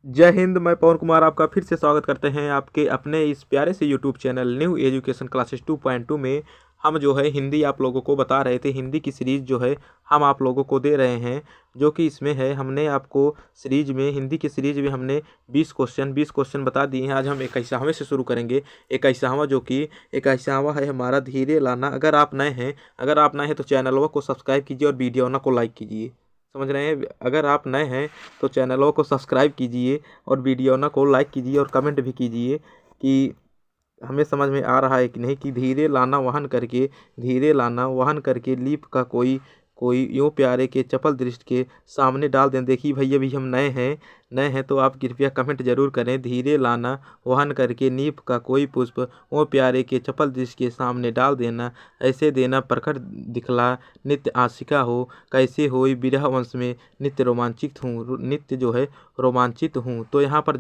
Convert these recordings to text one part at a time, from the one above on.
जय हिंद। मैं पवन कुमार आपका फिर से स्वागत करते हैं आपके अपने इस प्यारे से YouTube channel new education classes 2.2 में। हम जो है हिंदी आप लोगों को बता रहे थे। हिंदी की सीरीज़ जो है हम आप लोगों को दे रहे हैं, जो कि इसमें है हमने आपको सीरीज में हिंदी की सीरीज में हमने 20 क्वेश्चन बता दिए हैं। आज हम 21वां से शुरू करेंगे। 21वां जो कि 21वां है हमारा धीरे लाना। अगर आप नए हैं तो चैनलों को सब्सक्राइब कीजिए और वीडियो ना को लाइक कीजिए। समझ रहे हैं? अगर आप नए हैं तो चैनलों को सब्सक्राइब कीजिए और वीडियो ना को लाइक कीजिए और कमेंट भी कीजिए कि हमें समझ में आ रहा है कि नहीं। कि धीरे लाना वहन करके लीप का कोई कोई यूँ प्यारे के चपल दृष्टि के सामने डाल दें। देखिए भैया, भी हम नए हैं तो आप कृपया कमेंट जरूर करें। धीरे लाना वहन करके नीप का कोई पुष्प वो प्यारे के चपल दृष्टि के सामने डाल देना। ऐसे देना प्रखर दिखला नित्य आशिका हो। कैसे होई बिरह वंश में नित्य रोमांचित हूँ, नित्य जो है रोमांचित हूँ। तो यहाँ पर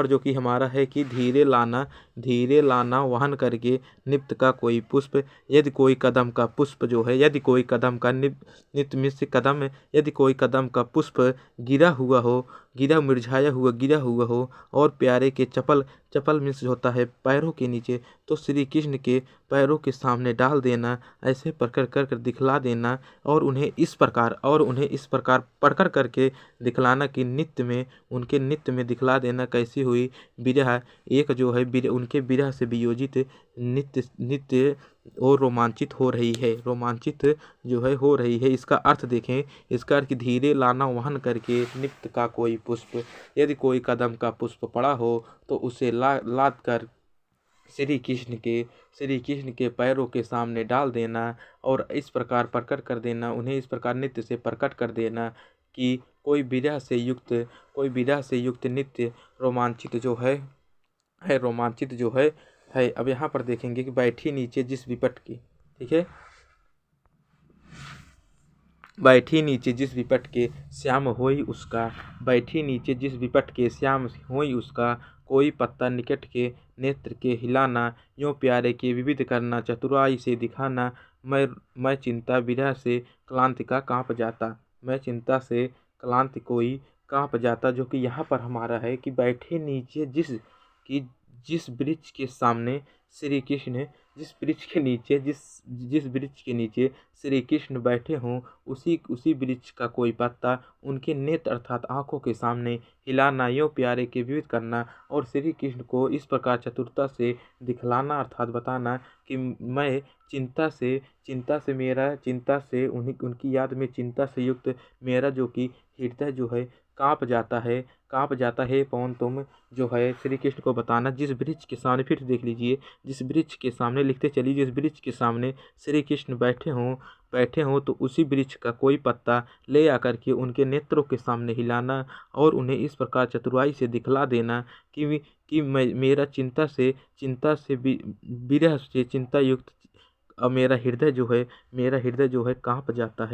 जो कि हमारा है कि धीरे लाना वहन करके नित्य का कोई पुष्प। यदि कोई कदम का पुष्प जो है, यदि कोई कदम का नित्य मिश्र कदम, यदि कोई कदम का पुष्प गिरा हुआ हो और प्यारे के चपल मिश्र होता है पैरों के नीचे, तो श्री कृष्ण के पैरों के सामने डाल देना। ऐसे प्रकर कर दिखला देना और उन्हें इस प्रकार पढ़कर करके दिखलाना कि उनके नित्य में दिखला देना। कैसी हुई विरह, एक जो है उनके विरह से वियोजित नित्य और रोमांचित हो रही है। इसका अर्थ देखें। इसका अर्थ कि धीरे लाना वहन करके नित्य का कोई पुष्प, यदि कोई कदम का पुष्प पड़ा हो तो उसे लाद कर श्री कृष्ण के पैरों के सामने डाल देना और इस प्रकार प्रकट कर देना, उन्हें इस प्रकार नित्य से प्रकट कर देना कि कोई विरह से युक्त नित्य रोमांचित जो है। अब यहाँ पर देखेंगे कि बैठी नीचे जिस विपट की, ठीक है, बैठी नीचे जिस विपट के श्याम होई उसका, बैठी नीचे जिस विपट के श्याम होई उसका, कोई पत्ता निकट के नेत्र के हिलाना, यूँ प्यारे के विविध करना, चतुराई से दिखाना। मैं चिंता विरह से क्लांति का काँप जाता, मैं चिंता से क्लांति कोई काँप जाता। जो कि यहाँ पर हमारा है कि बैठे नीचे जिस वृक्ष के सामने श्री कृष्ण, जिस वृक्ष के नीचे श्री कृष्ण बैठे हों, उसी वृक्ष का कोई पत्ता उनके नेत्र अर्थात आँखों के सामने हिलाना, यूँ प्यारे के विविध करना और श्री कृष्ण को इस प्रकार चतुरता से दिखलाना अर्थात बताना कि मैं चिंता से उनकी याद में चिंता से युक्त मेरा जो कि हृदय जो है काँप जाता है। पवन तुम जो है श्री कृष्ण को बताना जिस वृक्ष के सामने, फिर देख लीजिए, जिस वृक्ष के सामने लिखते चलिए, जिस वृक्ष के सामने श्री कृष्ण बैठे हों तो उसी वृक्ष का कोई पत्ता ले आकर के उनके नेत्रों के सामने हिलाना और उन्हें इस प्रकार चतुराई से दिखला देना कि मेरा चिंता से विरह से चिंता युक्त अब मेरा हृदय जो है काँप जाता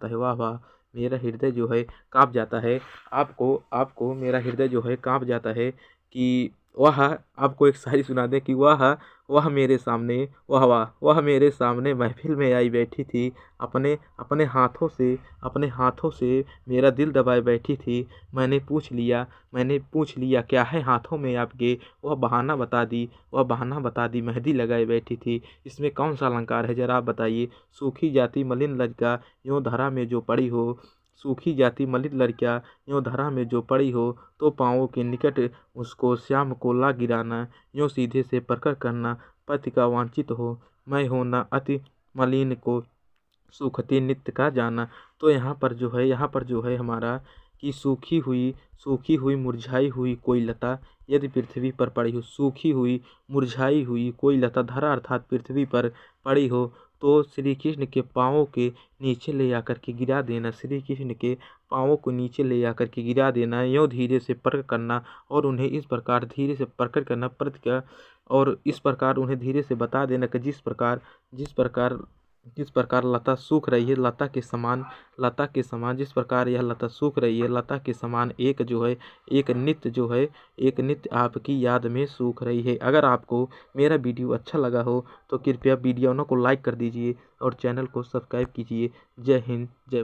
है। वाह वाह, मेरा हृदय जो है काँप जाता है। आपको मेरा हृदय जो है काँप जाता है कि वह, आपको एक शायरी सुना दे कि वह मेरे सामने महफिल में आई बैठी थी, अपने हाथों से मेरा दिल दबाए बैठी थी। मैंने पूछ लिया क्या है हाथों में आपके, वह बहाना बता दी मेहंदी लगाए बैठी थी। इसमें कौन सा अलंकार है जरा आप बताइए। सूखी जाती मलिन लड़का यूँ धरा में जो पड़ी हो, सूखी जाती मलिन लड़कियाँ यूँ धरा में जो पड़ी हो, तो पाँवों के निकट उसको श्याम को ला गिराना, यूँ सीधे से प्रकट करना पति का वांछित हो। मैं हो न अति मलिन को सूखते नित्य का जाना। तो यहाँ पर जो है हमारा कि सूखी हुई मुरझाई हुई कोई लता यदि पृथ्वी पर पड़ी हो, सूखी हुई मुरझाई हुई कोई लता धरा अर्थात पृथ्वी पर पड़ी हो, तो श्री कृष्ण के पाँवों के नीचे ले आकर के गिरा देना, श्री कृष्ण के पाँवों को नीचे ले आकर के गिरा देना, यूँ धीरे से प्रकट करना और उन्हें इस प्रकार धीरे से प्रकट करना और इस प्रकार उन्हें धीरे से बता देना कि जिस प्रकार लता सूख रही है, लता के समान जिस प्रकार यह लता सूख रही है, लता के समान एक नित्य आपकी याद में सूख रही है। अगर आपको मेरा वीडियो अच्छा लगा हो तो कृपया वीडियो को लाइक कर दीजिए और चैनल को सब्सक्राइब कीजिए। जय हिंद, जय